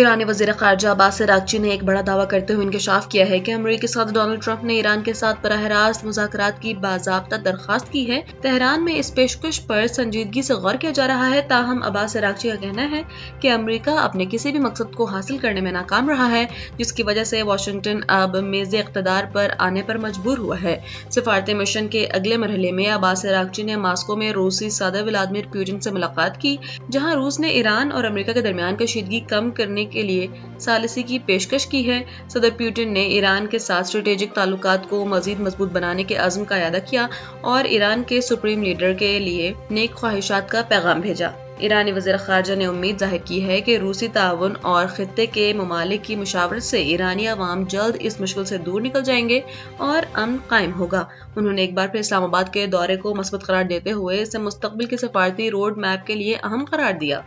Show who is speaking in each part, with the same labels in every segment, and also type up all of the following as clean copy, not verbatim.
Speaker 1: ایرانی وزیر خارجہ عباس اراغچی نے ایک بڑا دعویٰ کرتے ہوئے انکشاف کیا ہے کہ امریکی صدر ڈونلڈ ٹرمپ نے ایران کے ساتھ براہ راست مذاکرات کی باضابطہ درخواست کی ہے۔ تہران میں اس پیشکش پر سنجیدگی سے غور کیا جا رہا ہے، تاہم عباس اراغچی کا کہنا ہے کہ امریکہ اپنے کسی بھی مقصد کو حاصل کرنے میں ناکام رہا ہے، جس کی وجہ سے واشنگٹن اب میز اقتدار پر آنے پر مجبور ہوا ہے۔ سفارتی مشن کے اگلے مرحلے میں عباس اراغچی نے ماسکو میں روسی صدر ولادیمیر پوٹن سے ملاقات کی، جہاں روس نے ایران اور امریکہ کے درمیان کشیدگی کم کرنے کے لیے ثالثی کی پیشکش کی ہے۔ صدر پوٹن نے ایران کے ساتھ اسٹریٹجک تعلقات کو مزید مضبوط بنانے کے عزم کا اعادہ کیا اور ایران کے سپریم لیڈر کے لیے نیک خواہشات کا پیغام بھیجا۔ ایرانی وزیر خارجہ نے امید ظاہر کی ہے کہ روسی تعاون اور خطے کے ممالک کی مشاورت سے ایرانی عوام جلد اس مشکل سے دور نکل جائیں گے اور امن قائم ہوگا۔ انہوں نے ایک بار پھر اسلام آباد کے دورے کو مثبت قرار دیتے ہوئے اسے مستقبل کے سفارتی روڈ میپ کے لیے اہم قرار دیا۔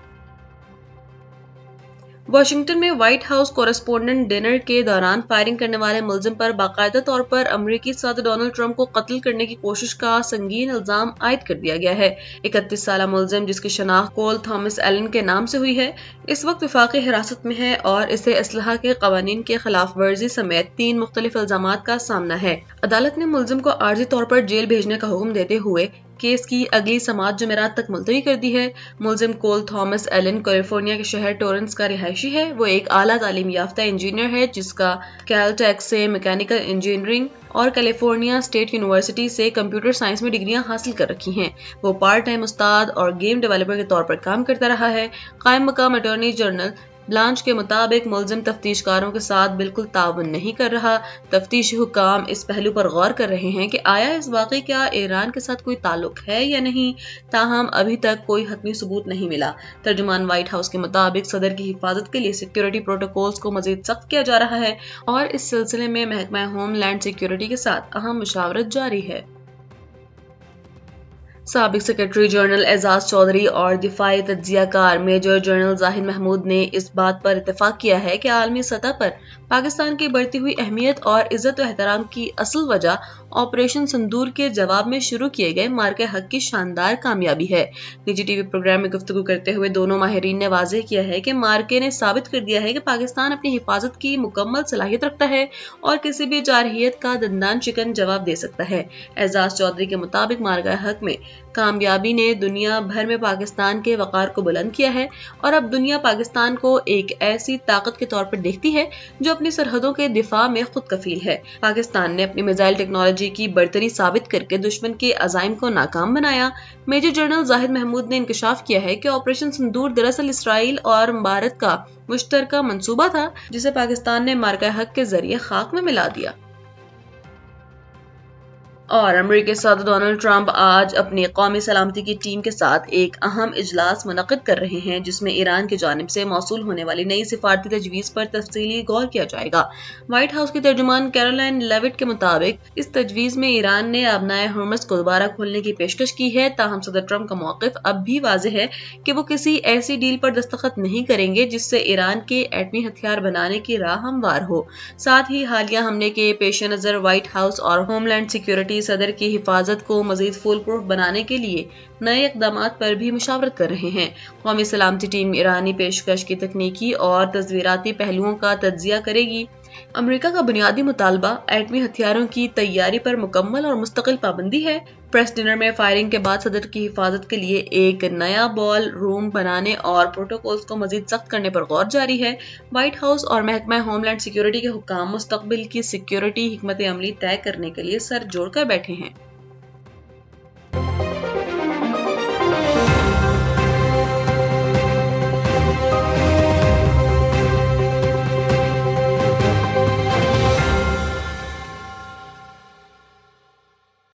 Speaker 1: واشنگٹن میں وائٹ ہاؤس کورسپونڈنٹ ڈنر کے دوران فائرنگ کرنے والے ملزم پر باقاعدہ طور پر امریکی صدر ڈونلڈ ٹرمپ کو قتل کرنے کی کوشش کا سنگین الزام عائد کر دیا گیا ہے۔ 31 سالہ ملزم، جس کی شناخت کول تھامس ایلن کے نام سے ہوئی ہے، اس وقت وفاقی حراست میں ہے اور اسے اسلحہ کے قوانین کی خلاف ورزی سمیت 3 مختلف الزامات کا سامنا ہے۔ عدالت نے ملزم کو عارضی طور پر جیل بھیجنے کا حکم دیتے ہوئے کیس کی اگلی سماعت جمعرات تک ملتوی کر دی ہے۔ ملزم کول تھامس ایلن کیلیفورنیا کے شہر ٹورنس کا رہائشی ہے۔ وہ ایک اعلیٰ تعلیم یافتہ انجینئر ہے، جس کا کیلٹیک سے میکینیکل انجینئرنگ اور کیلیفورنیا اسٹیٹ یونیورسٹی سے کمپیوٹر سائنس میں ڈگریاں حاصل کر رکھی ہیں۔ وہ پارٹ ٹائم استاد اور گیم ڈیولپر کے طور پر کام کرتا رہا ہے۔ قائم مقام اٹارنی جنرل بلانچ کے مطابق ملزم تفتیش کاروں کے ساتھ بالکل تعاون نہیں کر رہا۔ تفتیشی حکام اس پہلو پر غور کر رہے ہیں کہ آیا اس واقعے کا ایران کے ساتھ کوئی تعلق ہے یا نہیں، تاہم ابھی تک کوئی حتمی ثبوت نہیں ملا۔ ترجمان وائٹ ہاؤس کے مطابق صدر کی حفاظت کے لیے سیکیورٹی پروٹوکولز کو مزید سخت کیا جا رہا ہے اور اس سلسلے میں محکمہ ہوم لینڈ سیکیورٹی کے ساتھ اہم مشاورت جاری ہے۔ سابق سیکرٹری جنرل اعزاز چودھری اور دفاعی تجزیہ کار میجر جنرل زاہد محمود نے اس بات پر اتفاق کیا ہے کہ عالمی سطح پر پاکستان کی بڑھتی ہوئی اہمیت اور عزت و احترام کی اصل وجہ آپریشن سندور کے جواب میں شروع کیے گئے مارکہ حق کی شاندار کامیابی ہے۔ نجی ٹی وی پروگرام میں گفتگو کرتے ہوئے دونوں ماہرین نے واضح کیا ہے کہ مارکے نے ثابت کر دیا ہے کہ پاکستان اپنی حفاظت کی مکمل صلاحیت رکھتا ہے اور کسی بھی جارحیت کا دندان شکن جواب دے سکتا ہے۔ اعزاز چودھری کے مطابق مارکہ حق میں کامیابی نے دنیا بھر میں پاکستان کے وقار کو بلند کیا ہے اور اب دنیا پاکستان کو ایک ایسی طاقت کے طور پر دیکھتی ہے جو اپنی سرحدوں کے دفاع میں خود کفیل ہے۔ پاکستان نے اپنی میزائل ٹیکنالوجی کی برتری ثابت کر کے دشمن کے عزائم کو ناکام بنایا۔ میجر جنرل زاہد محمود نے انکشاف کیا ہے کہ آپریشن سندور دراصل اسرائیل اور بھارت کا مشترکہ منصوبہ تھا، جسے پاکستان نے مارکہ حق کے ذریعے خاک میں ملا دیا۔ اور امریکی صدر ڈونلڈ ٹرمپ آج اپنی قومی سلامتی کی ٹیم کے ساتھ ایک اہم اجلاس منعقد کر رہے ہیں، جس میں ایران کی جانب سے موصول ہونے والی نئی سفارتی تجویز پر تفصیلی غور کیا جائے گا۔ وائٹ ہاؤس کی ترجمان کیرولائن لیوٹ کے مطابق اس تجویز میں ایران نے آبنائے ہرمز کو دوبارہ کھولنے کی پیشکش کی ہے، تاہم صدر ٹرمپ کا موقف اب بھی واضح ہے کہ وہ کسی ایسی ڈیل پر دستخط نہیں کریں گے جس سے ایران کے ایٹمی ہتھیار بنانے کی راہ ہموار ہو۔ ساتھ ہی حالیہ حملے کے پیش نظر وائٹ ہاؤس اور ہوم لینڈ سیکیورٹی صدر کی حفاظت کو مزید فول پروف بنانے کے لیے نئے اقدامات پر بھی مشاورت کر رہے ہیں۔ قومی سلامتی ٹیم ایرانی پیشکش کی تکنیکی اور تصویراتی پہلوؤں کا تجزیہ کرے گی۔ امریکہ کا بنیادی مطالبہ ایٹمی ہتھیاروں کی تیاری پر مکمل اور مستقل پابندی ہے۔ پریس ڈنر میں فائرنگ کے بعد صدر کی حفاظت کے لیے ایک نیا بال روم بنانے اور پروٹوکولز کو مزید سخت کرنے پر غور جاری ہے۔ وائٹ ہاؤس اور محکمہ ہوم لینڈ سیکیورٹی کے حکام مستقبل کی سیکیورٹی حکمت عملی طے کرنے کے لیے سر جوڑ کر بیٹھے ہیں۔